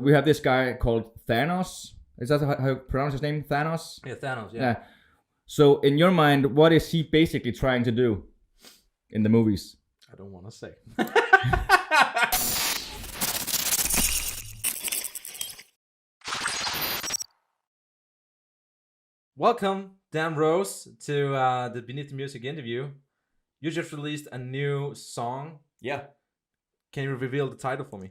we have this guy called Thanos. Is that how you pronounce his name? Thanos? Yeah, Thanos, yeah. So in your mind, what is he basically trying to do in the movies? I don't want to say. Welcome, Dan Rose, to the Beneath the Music interview. You just released a new song. Yeah. Can you reveal the title for me?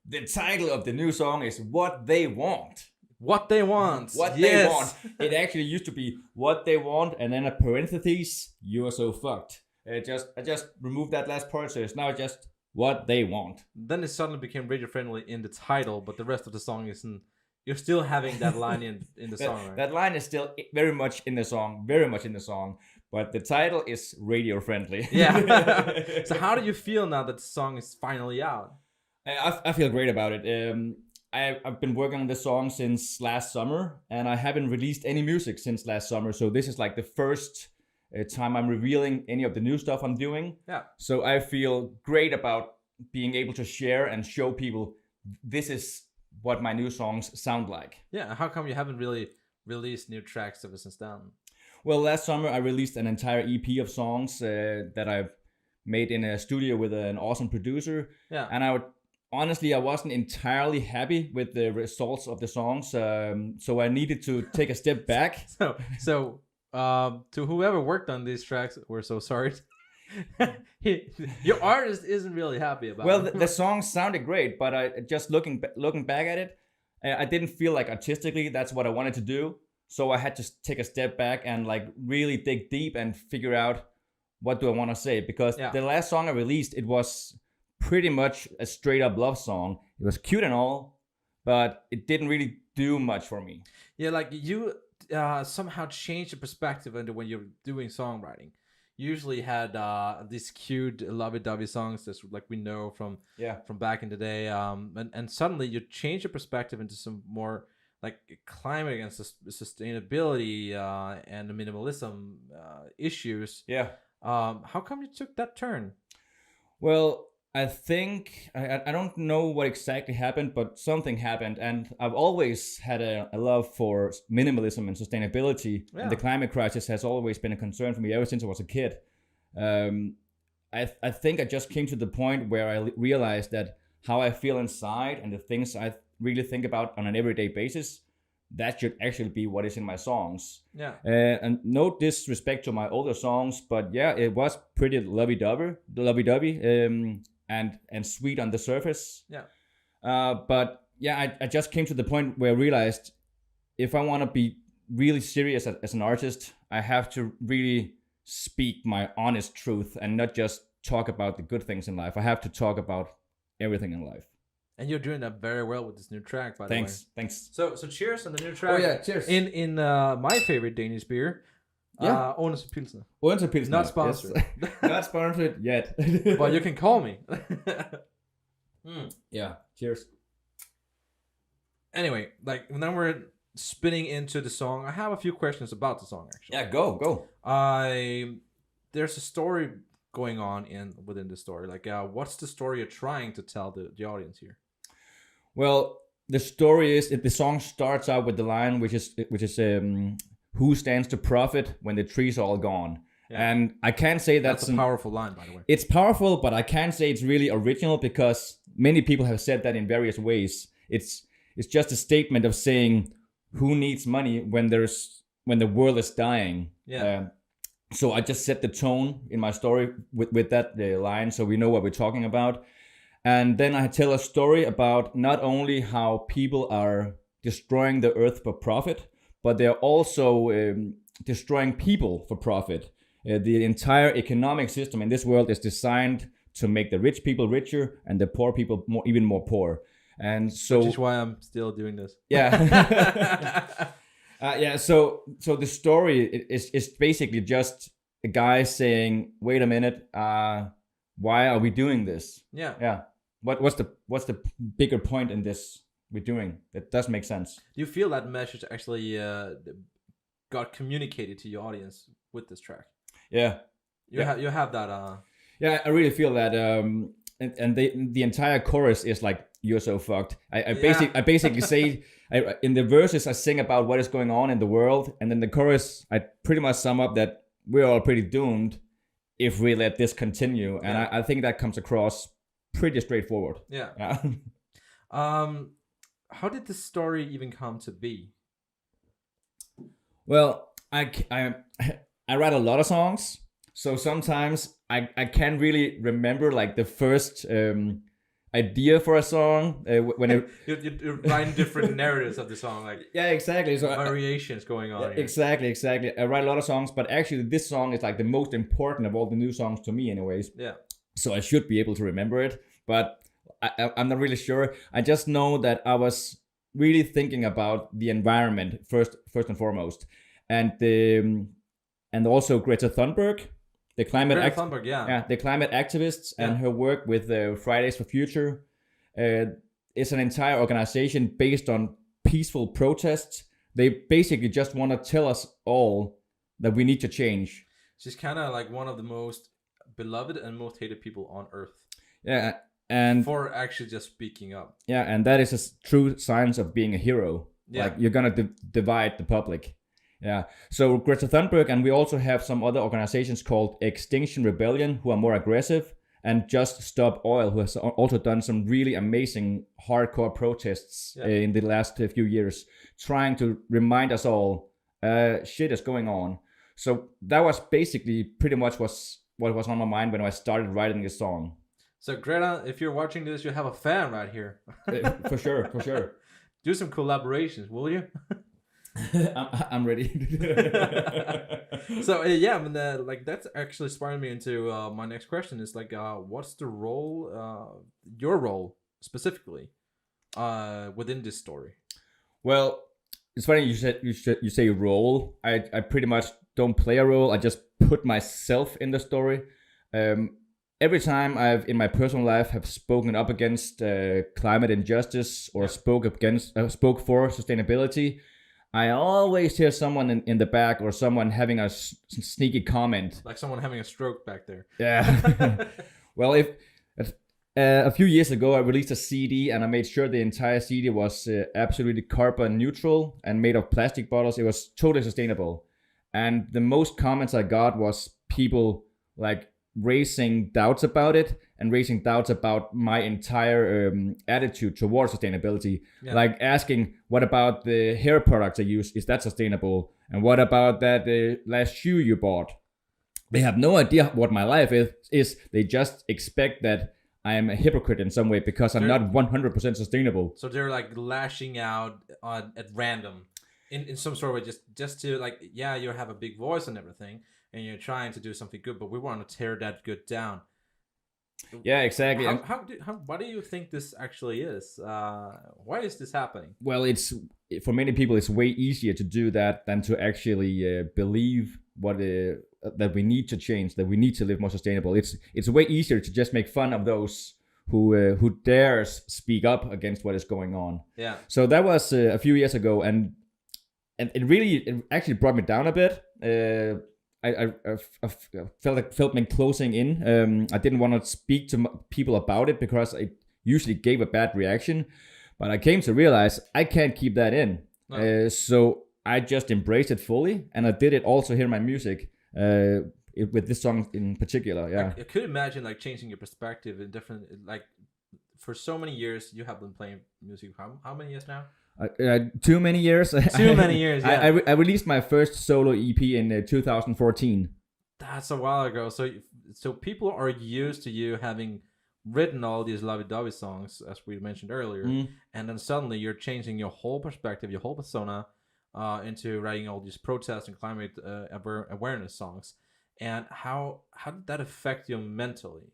The title of the new song is What They Want. What They Want. What They Want. It actually used to be What They Want and then a parentheses, You Are So Fucked. I just removed that last part, so it's now just What They Want. Then it suddenly became radio friendly in the title, but the rest of the song isn't. You're still having that line in the song, right? That line is still very much in the song, but the title is radio friendly. Yeah. So how do you feel now that the song is finally out? I feel great about it. I've been working on this song since last summer, and I haven't released any music since last summer. So this is like the first time I'm revealing any of the new stuff I'm doing. Yeah. So I feel great about being able to share and show people this is what my new songs sound like. Yeah. How come you haven't really released new tracks ever since then? Well, last summer I released an entire EP of songs that I made in a studio with an awesome producer. Yeah. And honestly, I wasn't entirely happy with the results of the songs, so I needed to take a step back. So, to whoever worked on these tracks, we're so sorry. Your artist isn't really happy about it. Well, the songs sounded great, but I just looking back at it, I didn't feel like artistically that's what I wanted to do. So I had to take a step back and like really dig deep and figure out what do I want to say, because the last song I released, it was pretty much a straight up love song. It was cute and all, but it didn't really do much for me. Yeah, like you somehow changed the perspective into when you're doing songwriting. You usually had these cute lovey-dovey songs that's like we know from back in the day, and suddenly you change your perspective into some more like climate and sustainability and the minimalism issues. Yeah. How come you took that turn? Well, I think, I don't know what exactly happened, but something happened. And I've always had a love for minimalism and sustainability. Yeah. And the climate crisis has always been a concern for me ever since I was a kid. I think I just came to the point where I realized that how I feel inside and the things I really think about on an everyday basis, that should actually be what is in my songs. Yeah. And no disrespect to my older songs, but yeah, it was pretty lovey-dovey. And sweet on the surface. Yeah. But yeah, I just came to the point where I realized if I want to be really serious as an artist, I have to really speak my honest truth and not just talk about the good things in life. I have to talk about everything in life. And you're doing that very well with this new track, by the way. Thanks. So cheers on the new track. Oh yeah, cheers. In my favorite Danish beer. Yeah. Odense Pilsner. Odense Pilsner. Not sponsored. Yes. Not sponsored yet. But you can call me. Yeah. Cheers. Anyway, like then we're spinning into the song. I have a few questions about the song actually. Yeah, go. There's a story going on within the story. Like, what's the story you're trying to tell the audience here? Well, the story is the song starts out with the line which is who stands to profit when the trees are all gone? Yeah. And I can't say that's a powerful line, by the way. It's powerful, but I can't say it's really original because many people have said that in various ways. It's just a statement of saying who needs money when the world is dying. Yeah. So I just set the tone in my story with that line, so we know what we're talking about. And then I tell a story about not only how people are destroying the earth for profit, but they're also destroying people for profit. The entire economic system in this world is designed to make the rich people richer and the poor people even more poor. And so, which is why I'm still doing this. Yeah. So the story is basically just a guy saying, "Wait a minute, why are we doing this?" Yeah. What's the bigger point in this we're doing? That does make sense. Do you feel that message actually got communicated to your audience with this track? Yeah. You have that. Yeah, I really feel that. And the entire chorus is like, you're so fucked. I basically say, in the verses I sing about what is going on in the world, and then the chorus I pretty much sum up that we're all pretty doomed if we let this continue. And I think that comes across pretty straightforward. Yeah. How did this story even come to be? Well, I write a lot of songs, so sometimes I can't really remember like the first idea for a song when you're writing different narratives of the song, like exactly. So variations going on. Exactly. I write a lot of songs, but actually this song is like the most important of all the new songs to me, anyways. Yeah. So I should be able to remember it, but I'm not really sure. I just know that I was really thinking about the environment first and foremost, and also Greta Thunberg, the climate the climate activists, and her work with Fridays for Future. It's an entire organization based on peaceful protests. They basically just want to tell us all that we need to change. She's kind of like one of the most beloved and most hated people on earth. Yeah, and for actually just speaking up. Yeah, and that is a true sign of being a hero. Yeah. Like you're gonna divide the public. Yeah. So Greta Thunberg, and we also have some other organizations called Extinction Rebellion, who are more aggressive, and Just Stop Oil, who has also done some really amazing hardcore protests in the last few years, trying to remind us all shit is going on. So that was basically pretty much what was on my mind when I started writing this song. So Greta, if you're watching this, you have a fan right here. For sure. Do some collaborations, will you? I'm ready. So yeah, I mean, like that's actually inspired me into my next question. Is like, what's the role, your role specifically, within this story? Well, it's funny you say role. I pretty much don't play a role. I just put myself in the story. Every time I've in my personal life have spoken up against climate injustice or spoke for sustainability, I always hear someone in the back or someone having a sneaky comment. Like someone having a stroke back there. Yeah. Well, a few years ago I released a CD and I made sure the entire CD was absolutely carbon neutral and made of plastic bottles. It was totally sustainable. And the most comments I got was people like raising doubts about it and raising doubts about my entire attitude towards sustainability. Like asking, what about the hair products I use? Is that sustainable? And what about that last shoe you bought? They have no idea what my life is. They just expect that I am a hypocrite in some way because I'm not 100% sustainable. So they're like lashing out at random in some sort of way, just to like, yeah, you have a big voice and everything, and you're trying to do something good, but we want to tear that good down. Yeah, exactly. What do you think this actually is? Why is this happening? Well, it's for many people, it's way easier to do that than to actually believe that we need to change, that we need to live more sustainable. It's way easier to just make fun of those who dares speak up against what is going on. Yeah. So that was a few years ago, and it actually brought me down a bit. I felt me closing in. I didn't want to speak to people about it because it usually gave a bad reaction. But I came to realize I can't keep that in. No. So I just embraced it fully, and I did it also here in my music, with this song in particular. Yeah, I could imagine like changing your perspective in different, like for so many years you have been playing music. How many years now? Too many years. Too many years. Yeah. I released my first solo EP in 2014. That's a while ago. So people are used to you having written all these lovey-dovey songs, as we mentioned earlier, and then suddenly you're changing your whole perspective, your whole persona, into writing all these protest and climate awareness songs. And how did that affect you mentally?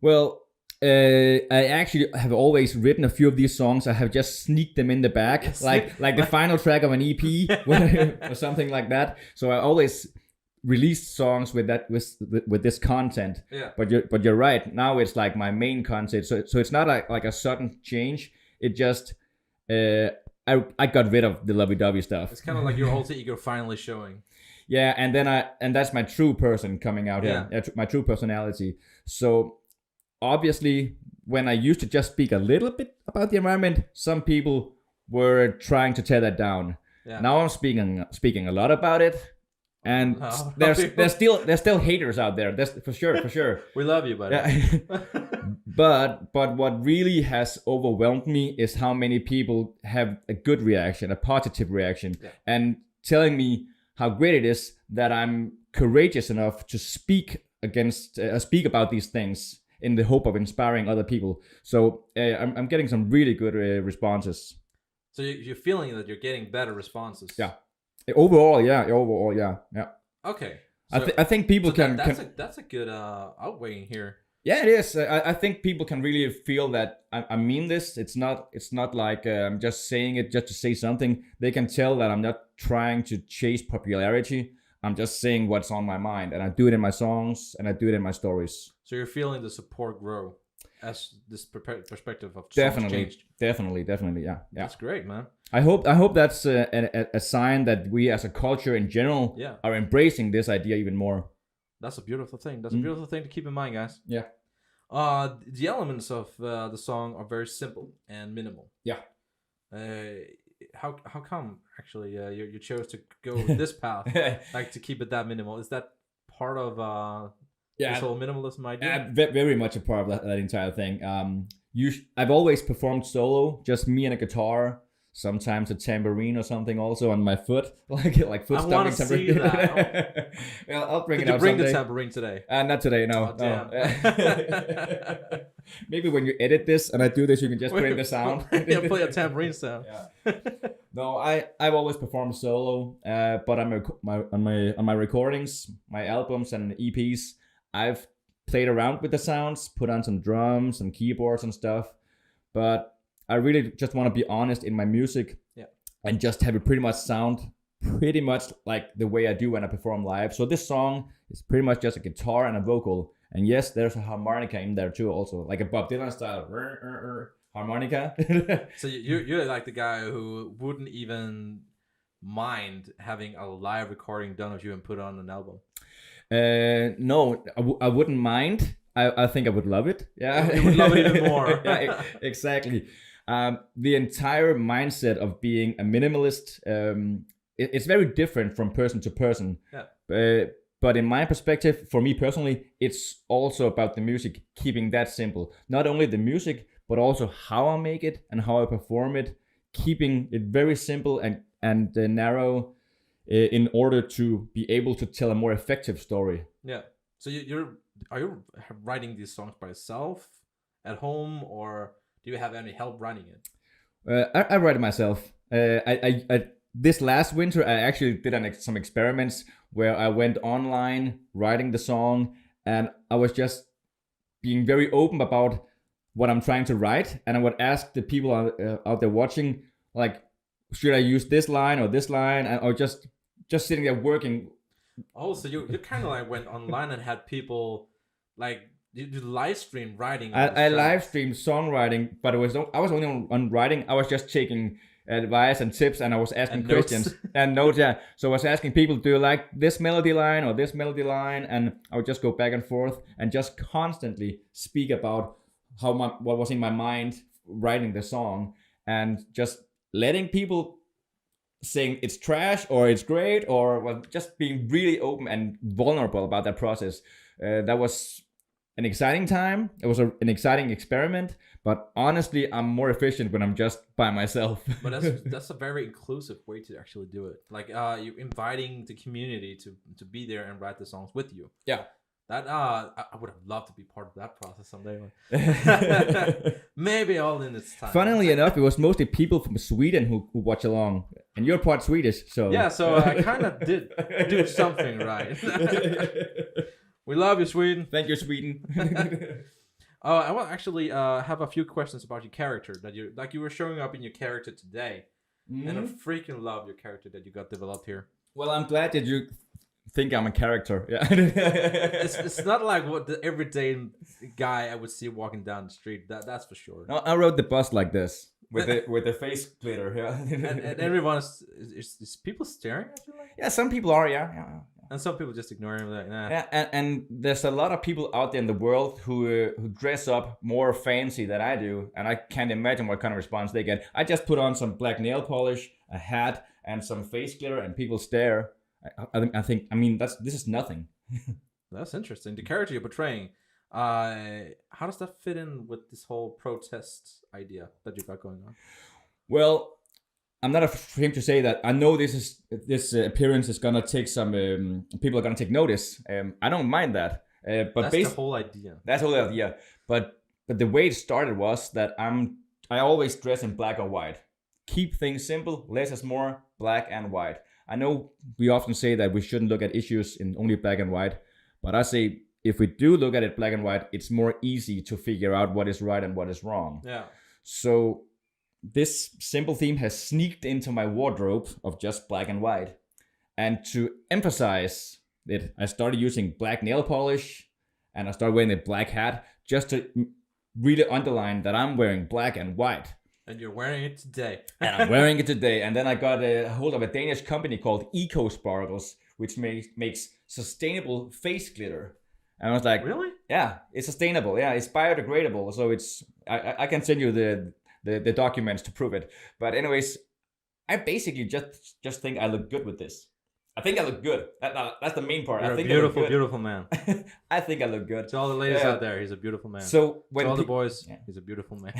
Well, I actually have always written a few of these songs. I have just sneaked them in the back, yes. like the final track of an EP or something like that. So I always released songs with this content. Yeah. But you're right. Now it's like my main content. So it's not like a sudden change. It just I got rid of the lovey-dovey stuff. It's kind of like your alter ego finally showing. Yeah, and that's my true person coming out here. Yeah, my true personality. So obviously, when I used to just speak a little bit about the environment, some people were trying to tear that down. Yeah. Now I'm speaking a lot about it, and there's still haters out there. That's for sure. We love you, buddy. Yeah. But what really has overwhelmed me is how many people have a good reaction, a positive reaction, and telling me how great it is that I'm courageous enough to speak about these things in the hope of inspiring other people. So I'm getting some really good responses. So you're feeling that you're getting better responses. Yeah. Overall, yeah. Okay. So, I think people that's a good outweighing here. Yeah, it is. I think people can really feel that I mean this. It's not like I'm just saying it just to say something. They can tell that I'm not trying to chase popularity. I'm just saying what's on my mind, and I do it in my songs, and I do it in my stories. So you're feeling the support grow as this perspective of songs changed. Definitely, yeah. That's great, man. I hope that's a sign that we as a culture in general are embracing this idea even more. That's a beautiful thing. That's a beautiful thing to keep in mind, guys. Yeah. The elements of the song are very simple and minimal. Yeah. How come actually you chose to go this path, like to keep it that minimal? Is that part of this whole minimalism idea? Very much a part of that entire thing. I've always performed solo, just me and a guitar. Sometimes a tambourine or something also on my foot, like foot stomping. I want to see that. Well, I'll bring Did it you out bring someday. the tambourine today? Not today, no. Oh, no. Maybe when you edit this and I do this, you can just bring the sound. Yeah, play a tambourine sound. Yeah. No, I've always performed solo, but on my recordings, my albums and EPs, I've played around with the sounds, put on some drums, some keyboards and stuff, but I really just want to be honest in my music and just have it pretty much sound pretty much like the way I do when I perform live. So this song is pretty much just a guitar and a vocal. And yes, there's a harmonica in there too also, like a Bob Dylan style harmonica. So you're like the guy who wouldn't even mind having a live recording done of you and put on an album? No, I wouldn't mind. I think I would love it. Yeah, you would love it even more. Yeah, exactly. The entire mindset of being a minimalist, it's very different from person to person. Yeah. But in my perspective, for me personally, it's also about the music, keeping that simple. Not only the music, but also how I make it and how I perform it, keeping it very simple and narrow in order to be able to tell a more effective story. Yeah. So are you writing these songs by yourself at home, or do you have any help writing it? I write it myself. I this last winter I actually did some experiments where I went online writing the song, and I was just being very open about what I'm trying to write, and I would ask the people out there watching, like, should I use this line or this line, or just sitting there working. Oh, so you kind of like went online and had people like you live stream writing. I live streamed songwriting, but I was only on writing. I was just taking advice and tips, and I was asking questions and notes. Yeah, so I was asking people, do you like this melody line or this melody line? And I would just go back and forth and just constantly speak about what was in my mind writing the song, and just letting people saying it's trash or it's great, or just being really open and vulnerable about that process. That was an exciting time. It was an exciting experiment, but honestly, I'm more efficient when I'm just by myself. But that's a very inclusive way to actually do it. Like you're inviting the community to be there and write the songs with you. Yeah. That I would have loved to be part of that process someday. Maybe all in its time. Funnily enough, it was mostly people from Sweden who watch along, and you're part Swedish, so yeah. So I kind of did do something right. We love you, Sweden. Thank you, Sweden. I will actually have a few questions about your character that you were showing up in your character today, and I freaking love your character that you got developed here. Well, I'm glad that you think I'm a character. Yeah. It's not like what the everyday guy I would see walking down the street. That's for sure. No, I rode the bus like this with the face glitter. Yeah. and everyone is people staring at you like? Yeah, some people are. Yeah. And some people just ignore him. Like, nah. Yeah, and there's a lot of people out there in the world who dress up more fancy than I do, and I can't imagine what kind of response they get. I just put on some black nail polish, a hat, and some face glitter, and people stare. I think this is nothing. That's interesting. The character you're portraying, how does that fit in with this whole protest idea that you got going on? Well, I'm not ashamed to say that I know this appearance is gonna take some people are gonna take notice. I don't mind that. But that's the whole idea. That's the whole idea. But the way it started was that I always dress in black or white. Keep things simple. Less is more. Black and white. I know we often say that we shouldn't look at issues in only black and white, but I say if we do look at it black and white, it's more easy to figure out what is right and what is wrong. Yeah. So this simple theme has sneaked into my wardrobe of just black and white. And to emphasize it, I started using black nail polish and I started wearing a black hat just to really underline that I'm wearing black and white. And you're wearing it today. And I'm wearing it today. And then I got a hold of a Danish company called Eco Sparkles, which makes sustainable face glitter. And I was like, really? Yeah, it's sustainable. Yeah, it's biodegradable. So I can send you the documents to prove it. But anyways, I basically just think I look good with this. I think I look good. That's the main part. You're I think a beautiful, beautiful man. I think I look good. To all the ladies out there, he's a beautiful man. So when to all the boys, he's a beautiful man.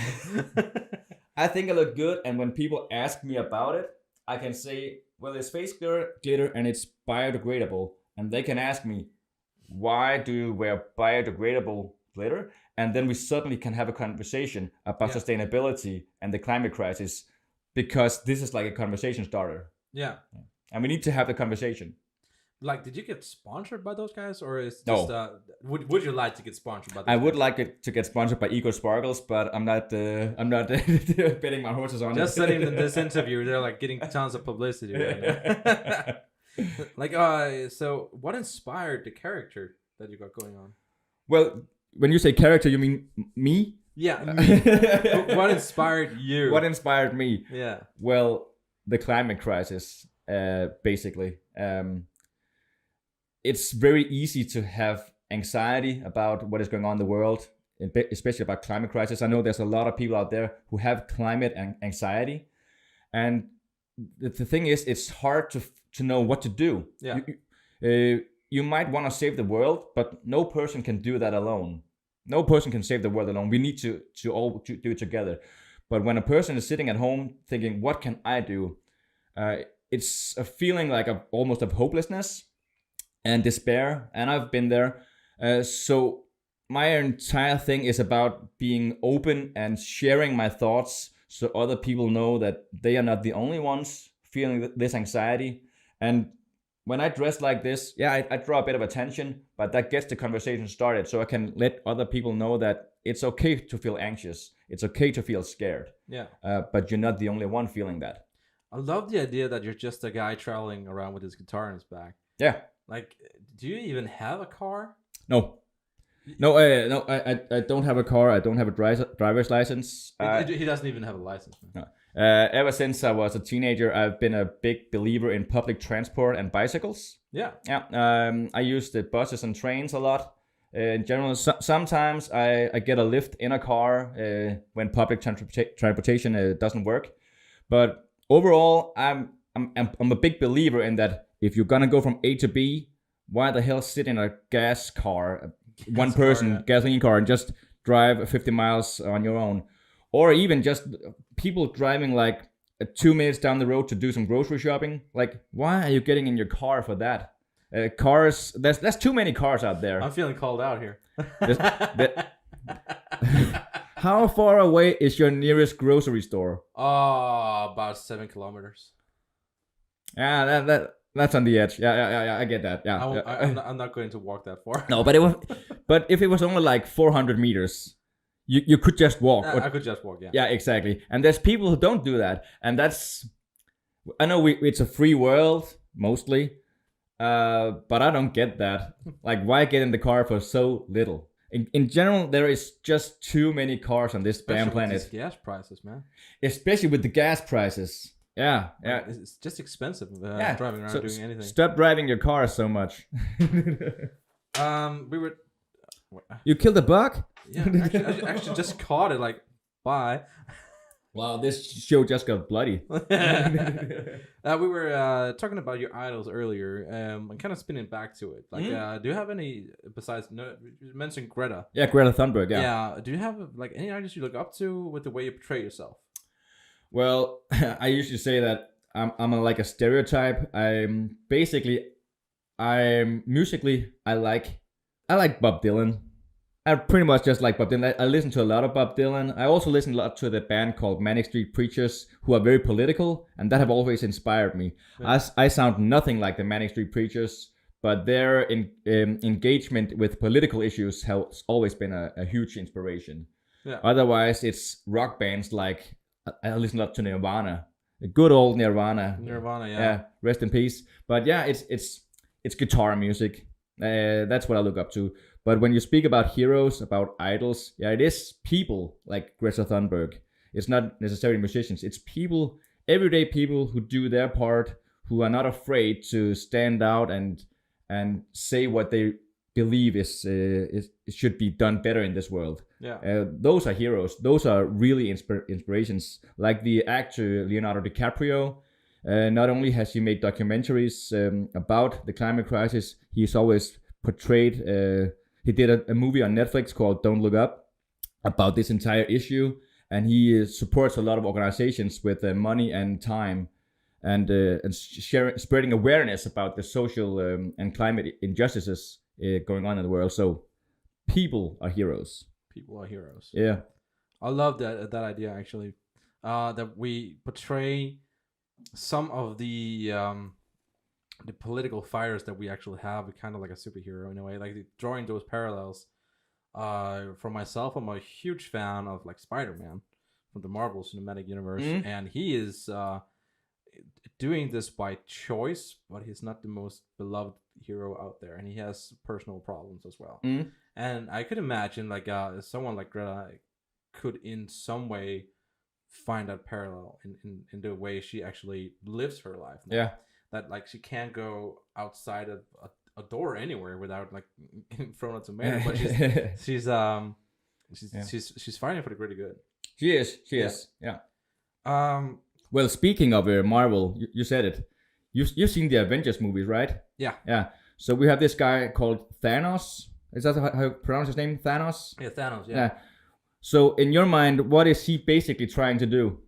I think I look good, and when people ask me about it, I can say, well, it's face glitter and it's biodegradable. And they can ask me, why do you wear biodegradable glitter? And then we suddenly can have a conversation about sustainability and the climate crisis, because this is like a conversation starter. Yeah. And we need to have the conversation. Like, did you get sponsored by those guys, or is no? Just, would you like to get sponsored by? Those I guys? would like it to get sponsored by Eco Sparkles, but I'm not betting my horses on just it. sitting in this interview, they're like getting tons of publicity right now. Like, so what inspired the character that you got going on? Well, when you say character, you mean me? Yeah. What inspired you? What inspired me? Yeah. Well, the climate crisis, basically. It's very easy to have anxiety about what is going on in the world, especially about climate crisis. I know there's a lot of people out there who have climate anxiety. And the thing is, it's hard to know what to do. Yeah. You might want to save the world, but no person can do that alone. No person can save the world alone. We need to all do it together. But when a person is sitting at home thinking, what can I do? It's a feeling like almost of hopelessness and despair. And I've been there. So my entire thing is about being open and sharing my thoughts so other people know that they are not the only ones feeling this anxiety. And when I dress like this, I draw a bit of attention, but that gets the conversation started, so I can let other people know that it's okay to feel anxious. It's okay to feel scared. Yeah. But you're not the only one feeling that. I love the idea that you're just a guy traveling around with his guitar in his back. Yeah. Like, do you even have a car? No. I don't have a car. I don't have a driver's license. He doesn't even have a license. No. Ever since I was a teenager, I've been a big believer in public transport and bicycles. Yeah. Yeah. I use the buses and trains a lot. In general, sometimes I get a lift in a car when public transportation doesn't work. But overall, I'm a big believer in that if you're gonna go from A to B, why the hell sit in a gas car, one person gasoline car, and just drive 50 miles on your own? Or even just people driving like 2 minutes down the road to do some grocery shopping. Like, why are you getting in your car for that? Cars, there's too many cars out there. I'm feeling called out here. How far away is your nearest grocery store? Oh, about 7 kilometers. Yeah, that's on the edge. Yeah, I get that. Yeah, I'm not going to walk that far. No, but if it was only like 400 meters, you could just walk. I could just walk. Yeah. Yeah, exactly. And there's people who don't do that, and I know it's a free world mostly, but I don't get that. Like, why get in the car for so little? In general, there is just too many cars on this damn planet. Especially with these gas prices, man. Especially with the gas prices. Yeah, yeah. It's just expensive driving around doing anything. Stop driving your car so much. We were. You killed a bug? Yeah, actually just caught it. Like, bye. Wow, this show just got bloody. We were talking about your idols earlier, and kind of spinning back to it. Like, do you have any besides? No, you mentioned Greta. Yeah, Greta Thunberg. Yeah. Yeah. Do you have like any artists you look up to with the way you portray yourself? Well, I usually say that I'm like a stereotype. Musically I like Bob Dylan. I pretty much just like Bob Dylan. I listen to a lot of Bob Dylan. I also listen a lot to the band called Manic Street Preachers, who are very political, and that have always inspired me. Yeah. I sound nothing like the Manic Street Preachers, but their engagement with political issues has always been a huge inspiration. Yeah. Otherwise, it's rock bands like I listen a lot to Nirvana, the good old Nirvana. Yeah. Rest in peace. But yeah, it's guitar music. That's what I look up to. But when you speak about heroes, about idols, yeah, it is people like Greta Thunberg. It's not necessarily musicians. It's people, everyday people who do their part, who are not afraid to stand out and say what they believe it should be done better in this world. Yeah, those are heroes. Those are really inspirations. Like the actor Leonardo DiCaprio. Not only has he made documentaries about the climate crisis, he's always portrayed. He did a movie on Netflix called Don't Look Up about this entire issue, and he supports a lot of organizations with money and time, and spreading awareness about the social and climate injustices going on in the world. So, people are heroes. People are heroes. Yeah, I love that idea actually. That we portray some of the political fires that we actually have, kind of like a superhero in a way, like drawing those parallels. For myself, I'm a huge fan of like Spider-Man from the Marvel Cinematic Universe, and he is doing this by choice, but he's not the most beloved hero out there, and he has personal problems as well. And I could imagine like someone like Greta could in some way find that parallel in the way she actually lives her life now. Yeah, that like she can't go outside of a door anywhere without like getting thrown a tomato, but she's fighting for the greater good. She is. Yeah. Well, speaking of Marvel, you said it. You've seen the Avengers movies, right? Yeah. So we have this guy called Thanos. Is that how you pronounce his name? Thanos? Yeah, Thanos. Yeah. So in your mind, what is he basically trying to do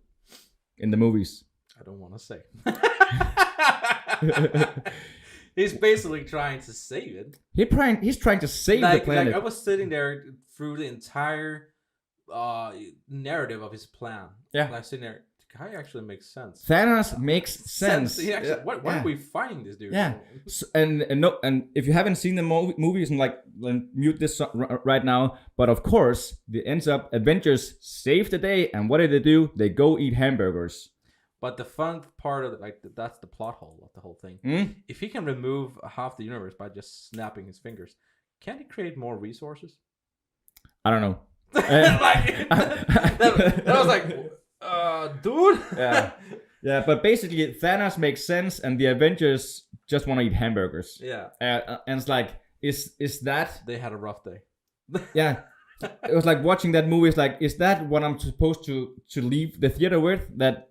in the movies? I don't want to say. He's basically trying to save it. He's trying to save the planet. Like I was sitting there through the entire narrative of his plan. Yeah. And I was sitting there. The guy actually makes sense. Thanos makes sense. Why are we fighting this dude? Yeah. So, and if you haven't seen the movies, and like mute this right now. But of course, it ends up Avengers save the day, and what do? They go eat hamburgers. But the fun part of it, like that's the plot hole of the whole thing. If he can remove half the universe by just snapping his fingers, can he create more resources? I don't know. that was like, dude. Yeah. But basically, Thanos makes sense, and the Avengers just want to eat hamburgers. Yeah. And it's like, is that? They had a rough day. Yeah. It was like watching that movie. It's like, is that what I'm supposed to leave the theater with? That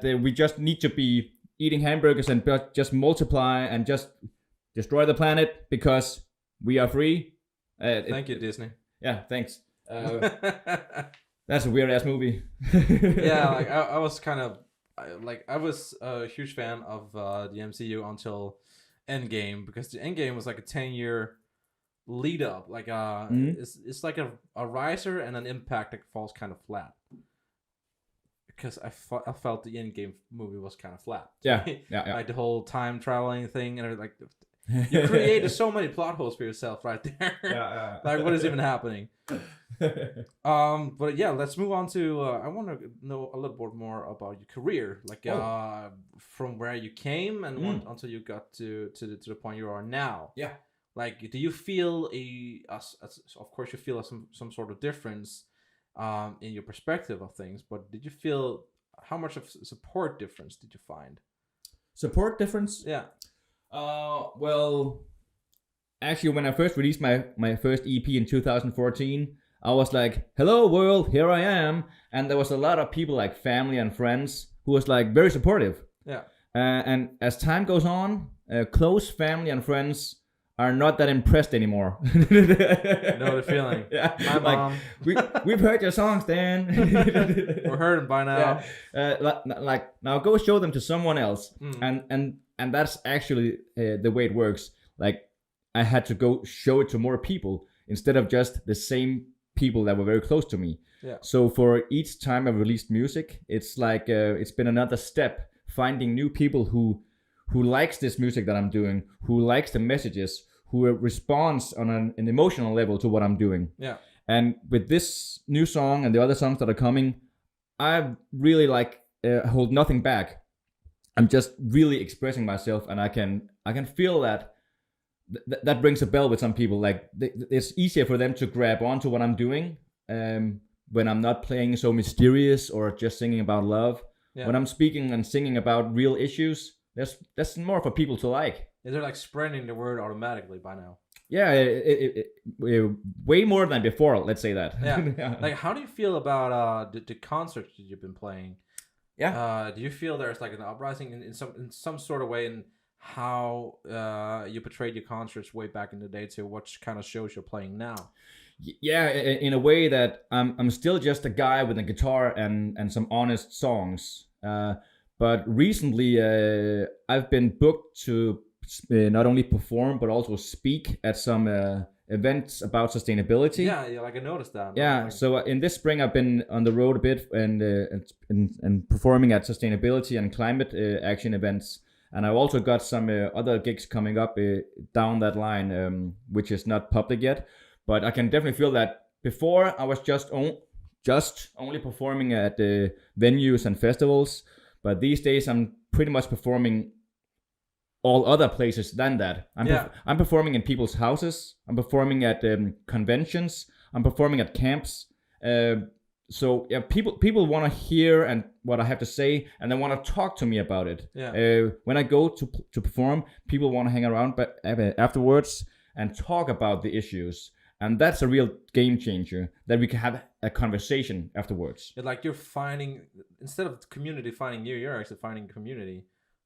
we just need to be eating hamburgers and just multiply and just destroy the planet because we are free. Thank you, Disney. Yeah, thanks. That's a weird ass movie. Yeah, like I was kind of I was a huge fan of the MCU until Endgame, because the Endgame was like a 10-year lead up. Like it's like a riser and an impact that falls kind of flat. Because I felt the Endgame movie was kind of flat. Yeah. Like the whole time traveling thing, and like you created so many plot holes for yourself right there. Yeah. Like what is even happening? But yeah, let's move on to. I want to know a little bit more about your career, like from where you came and until you got to the point you are now. Yeah. Like, do you feel of course you feel some sort of difference in your perspective of things, but did you feel how much of support difference did you find? Support difference? Yeah. Well, actually, when I first released my first EP in 2014, I was like, hello world, here I am. And there was a lot of people, like family and friends, who was like very supportive. Yeah. And as time goes on, close family and friends are not that impressed anymore. I know the feeling. Yeah. My mom. We've heard your songs, Dan. We're heard by now. Yeah. Like now go show them to someone else. And that's actually the way it works. Like I had to go show it to more people instead of just the same people that were very close to me. Yeah. So for each time I've released music, it's like it's been another step, finding new people who likes this music that I'm doing, who likes the messages, who responds on an emotional level to what I'm doing. Yeah. And with this new song and the other songs that are coming, I really like hold nothing back. I'm just really expressing myself, and I can feel that that rings a bell with some people. Like it's easier for them to grab onto what I'm doing when I'm not playing so mysterious or just singing about love. Yeah. When I'm speaking and singing about real issues, that's more for people to like. They're like spreading the word automatically by now. Yeah, it way more than before. Let's say that. Yeah. Yeah. Like, how do you feel about the concerts that you've been playing? Yeah. Do you feel there's like an uprising in some sort of way in how you portrayed your concerts way back in the day to what kind of shows you're playing now? Yeah, in a way that I'm still just a guy with a guitar and some honest songs. But recently, I've been booked to not only perform but also speak at some events about sustainability. Yeah, like I noticed that. Yeah, so in this spring I've been on the road a bit and performing at sustainability and climate action events. And I've also got some other gigs coming up down that line, which is not public yet. But I can definitely feel that before I was just only performing at venues and festivals. But these days I'm pretty much performing all other places than that. I'm performing in people's houses. I'm performing at conventions. I'm performing at camps. So yeah, people want to hear and what I have to say, and they want to talk to me about it. Yeah. When I go to perform, people want to hang around, but afterwards and talk about the issues. And that's a real game changer, that we can have a conversation afterwards. Yeah, like you're finding, instead of community finding you, you're actually finding community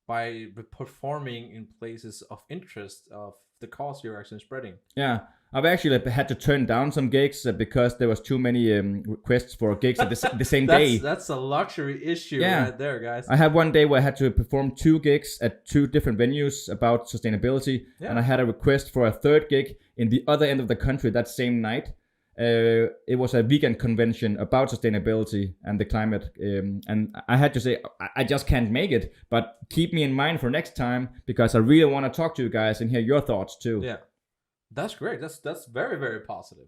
by performing in places of interest of the cause you're actually spreading. Yeah, I've actually had to turn down some gigs because there was too many requests for gigs at the same day. That's a luxury issue right there, guys. I had one day where I had to perform 2 gigs at 2 different venues about sustainability, and I had a request for a 3rd gig in the other end of the country that same night. It was a weekend convention about sustainability and the climate, and I had to say I just can't make it, but keep me in mind for next time, because I really want to talk to you guys and hear your thoughts too. Yeah, that's great. That's very, very positive.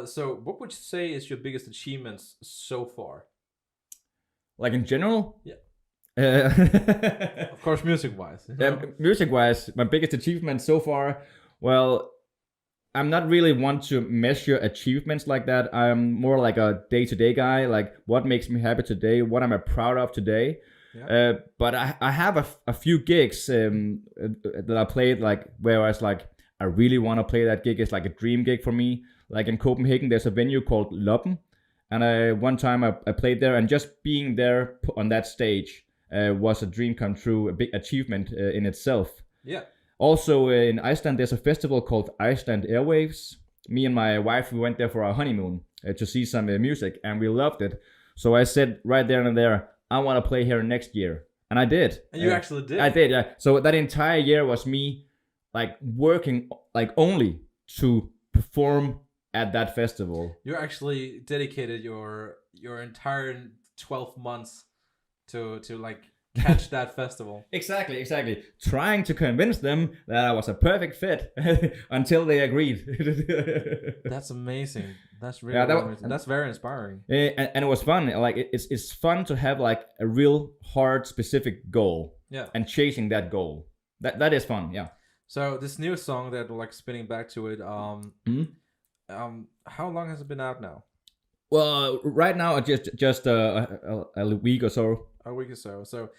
So what would you say is your biggest achievements so far? Like in general? Yeah. Of course, music-wise. Music-wise, my biggest achievement so far, well, I'm not really one to measure achievements like that. I'm more like a day-to-day guy, like what makes me happy today, what am I proud of today. Yeah. But I have a few gigs that I played, like where I was like, I really want to play that gig. It's like a dream gig for me. Like in Copenhagen, there's a venue called LUCER, and one time I played there, and just being there on that stage was a dream come true, a big achievement in itself. Yeah. Also in Iceland, there's a festival called Iceland Airwaves. Me and my wife, we went there for our honeymoon to see some music, and we loved it. So I said right there and there, I want to play here next year, and I did. And you actually did? I did, yeah. So that entire year was me like working like only to perform at that festival. You actually dedicated your entire 12 months to like catch that festival. Exactly. Trying to convince them that I was a perfect fit until they agreed. That's amazing. That's really amazing. That's very inspiring. And it was fun. Like it's fun to have like a real hard specific goal. Yeah. And chasing that goal. That is fun. Yeah. So this new song that we're like spinning back to it, how long has it been out now? Well, right now, just a week or so. A week or so. So,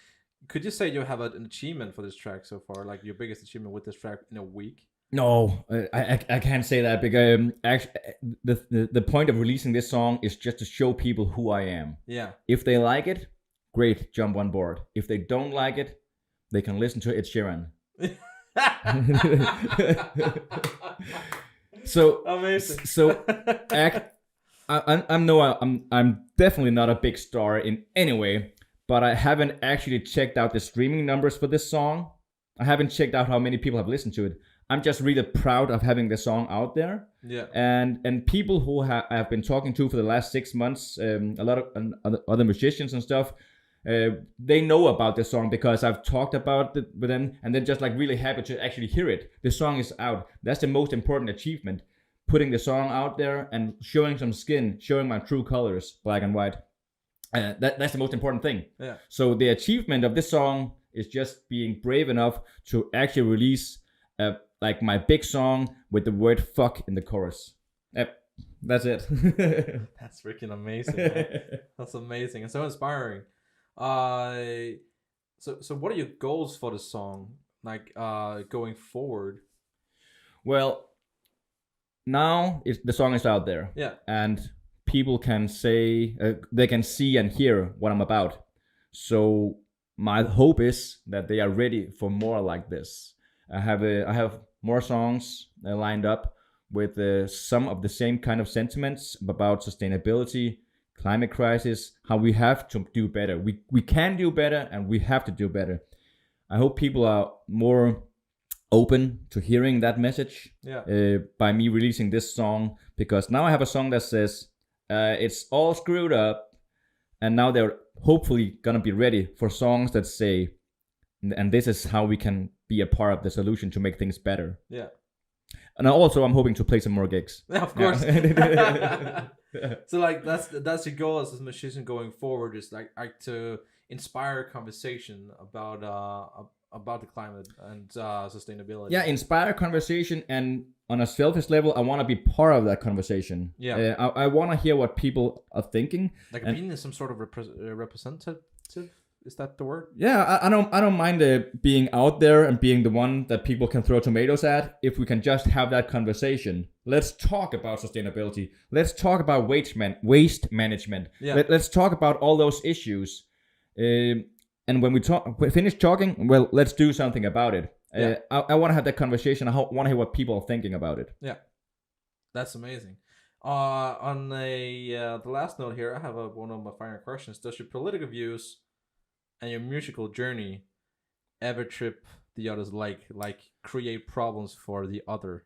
could you say you have an achievement for this track so far? Like your biggest achievement with this track in a week? No, I can't say that because actually, the point of releasing this song is just to show people who I am. Yeah. If they like it, great, jump on board. If they don't like it, they can listen to Ed Sheeran. So amazing. So I'm definitely not a big star in any way, but I haven't actually checked out the streaming numbers for this song. I haven't checked out how many people have listened to it. I'm just really proud of having the song out there. Yeah. And people who I've been talking to for the last 6 months, a lot of other musicians and stuff, they know about the song because I've talked about it with them, and they're just like really happy to actually hear it. The song is out. That's the most important achievement. Putting the song out there and showing some skin, showing my true colors, black and white. That's the most important thing. Yeah. So the achievement of this song is just being brave enough to actually release like my big song with the word fuck in the chorus. That's it. That's freaking amazing, man. That's amazing and so inspiring. So what are your goals for the song, like going forward? Well, now the song is out there. Yeah. And people can say, they can see and hear what I'm about. So my hope is that they are ready for more like this. I have more songs lined up with some of the same kind of sentiments about sustainability, climate crisis, how we have to do better. We can do better and we have to do better. I hope people are more open to hearing that message by me releasing this song, because now I have a song that says it's all screwed up, and now they're hopefully gonna be ready for songs that say, and this is how we can be a part of the solution to make things better. Yeah. And also I'm hoping to play some more gigs. Yeah, of course. Yeah. So like that's your goal as a musician going forward, is like to inspire conversation about the climate and sustainability. Yeah, inspire conversation, and on a selfish level, I want to be part of that conversation. Yeah. I want to hear what people are thinking. Like being some sort of representative. Is that the word? Yeah, I don't mind being out there and being the one that people can throw tomatoes at if we can just have that conversation. Let's talk about sustainability. Let's talk about waste management. Yeah. Let's talk about all those issues. And when we finish talking, well, let's do something about it. Yeah. I want to have that conversation. I want to hear what people are thinking about it. Yeah, that's amazing. On the last note here, I have one of my final questions. Does your political views and your musical journey ever trip the others, like create problems for the other?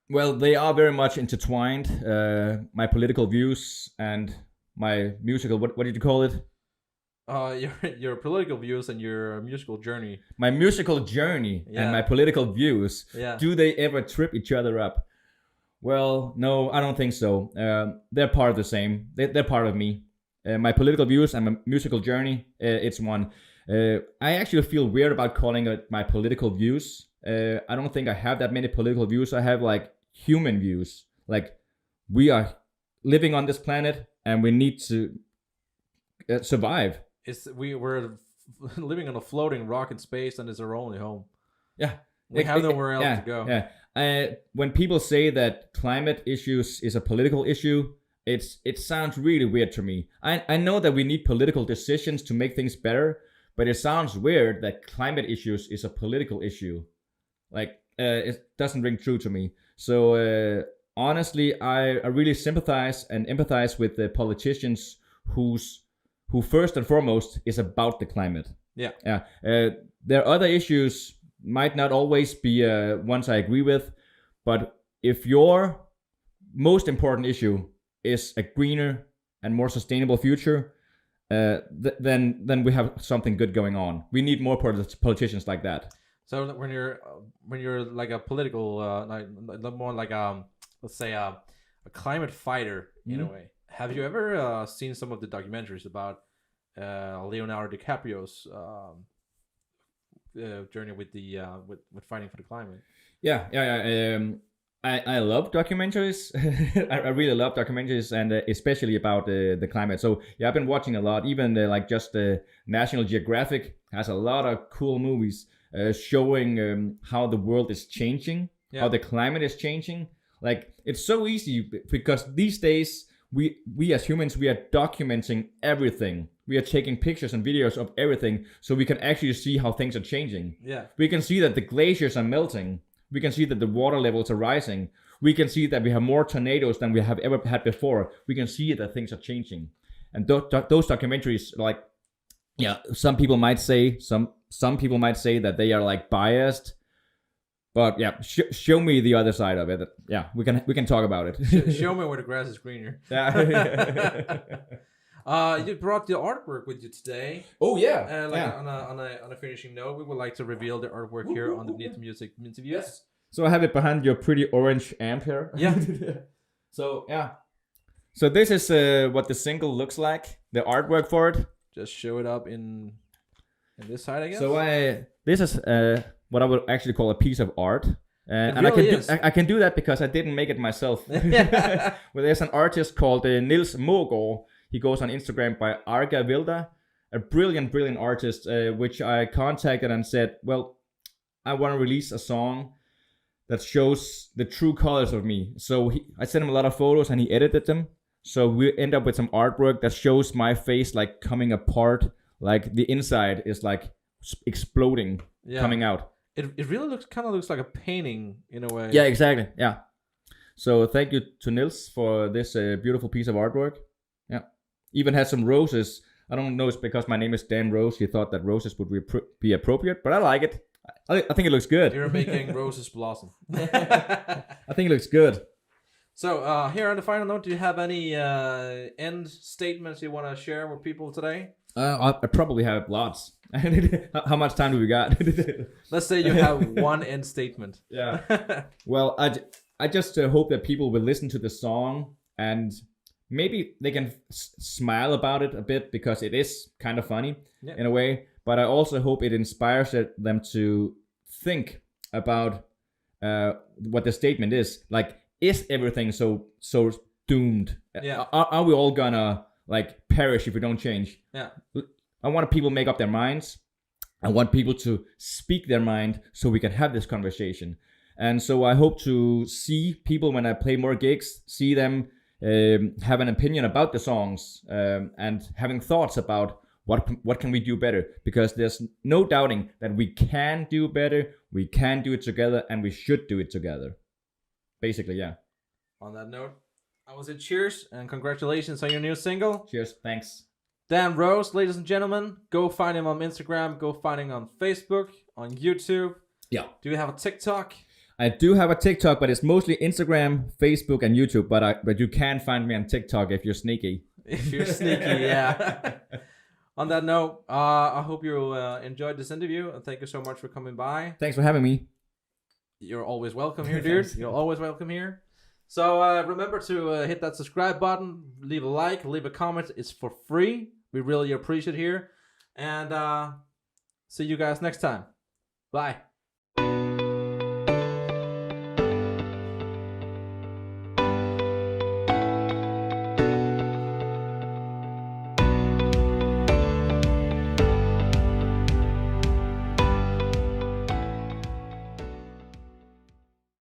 Well, they are very much intertwined. My political views and my musical, what did you call it? Your political views and your musical journey. My musical journey and my political views. Yeah. Do they ever trip each other up? Well, no, I don't think so. They're part of the same. They're part of me. My political views and my musical journey, it's one. I actually feel weird about calling it my political views. I don't think I have that many political views. I have like human views. Like, we are living on this planet and we need to survive. We're living on a floating rock in space, and it's our only home. Yeah. We have nowhere else to go. Yeah. When people say that climate issues is a political issue, it sounds really weird to me. I know that we need political decisions to make things better, but it sounds weird that climate issues is a political issue. Like, it doesn't ring true to me. So honestly, I really sympathize and empathize with the politicians who first and foremost is about the climate. Yeah. There are other issues, might not always be ones I agree with, but if your most important issue is a greener and more sustainable future, then we have something good going on. We need more politicians like that. So when you're like a political, more like let's say a climate fighter in a way. Have you ever seen some of the documentaries about Leonardo DiCaprio's journey with the with fighting for the climate? Yeah. I love documentaries. I really love documentaries, and especially about the climate. So yeah, I've been watching a lot. Even like just National Geographic has a lot of cool movies showing how the world is changing, how the climate is changing. Like it's so easy because these days we as humans, we are documenting everything. We are taking pictures and videos of everything, so we can actually see how things are changing. Yeah, we can see that the glaciers are melting. We can see that the water levels are rising. We can see that we have more tornadoes than we have ever had before. We can see that things are changing. And those documentaries, like, yeah, some people might say that they are like biased, but yeah, show me the other side of it. Yeah, we can talk about it. Show me where the grass is greener. Yeah. You brought the artwork with you today. Oh yeah. On a finishing note, we would like to reveal the artwork here underneath the music interviews. Yes. So I have it behind your pretty orange amp here. Yeah. So yeah. So this is what the single looks like. The artwork for it. Just show it up in this side, I guess. So this is what I would actually call a piece of art. And I can do that because I didn't make it myself. Well, there's an artist called Niels Mågaard. He goes on Instagram by Arga Vilda, a brilliant artist, which I contacted and said, well, I want to release a song that shows the true colors of me. So I sent him a lot of photos and he edited them. So we end up with some artwork that shows my face like coming apart, like the inside is like exploding, coming out. It really kind of looks like a painting in a way. Yeah, exactly. Yeah. So thank you to Niels for this beautiful piece of artwork. Yeah. Even had some roses. I don't know, it's because my name is Dan Rose. He thought that roses would be appropriate, but I like it. I think it looks good. You're making roses blossom. I think it looks good. So here on the final note, do you have any end statements you want to share with people today? I probably have lots. How much time do we got? Let's say you have one end statement. Yeah. Well, I just hope that people will listen to the song and maybe they can smile about it a bit because it is kind of funny in a way. But I also hope it inspires them to think about what the statement is. Like, is everything so doomed? Yeah. Are we all gonna like perish if we don't change? Yeah. I want people to make up their minds. I want people to speak their mind so we can have this conversation. And so I hope to see people when I play more gigs, see them have an opinion about the songs and having thoughts about what can we do better, because there's no doubting that we can do better, we can do it together, and we should do it together. Basically, yeah. On that note, I will say cheers and congratulations on your new single. Cheers, thanks. Dan Rose, ladies and gentlemen, go find him on Instagram, go find him on Facebook, on YouTube. Yeah. Do you have a TikTok? I do have a TikTok, but it's mostly Instagram, Facebook, and YouTube. But you can find me on TikTok if you're sneaky. If you're sneaky, yeah. On that note, I hope you enjoyed this interview, and thank you so much for coming by. Thanks for having me. You're always welcome here, dude. You're always welcome here. So remember to hit that subscribe button, leave a like, leave a comment. It's for free. We really appreciate it here. And see you guys next time. Bye.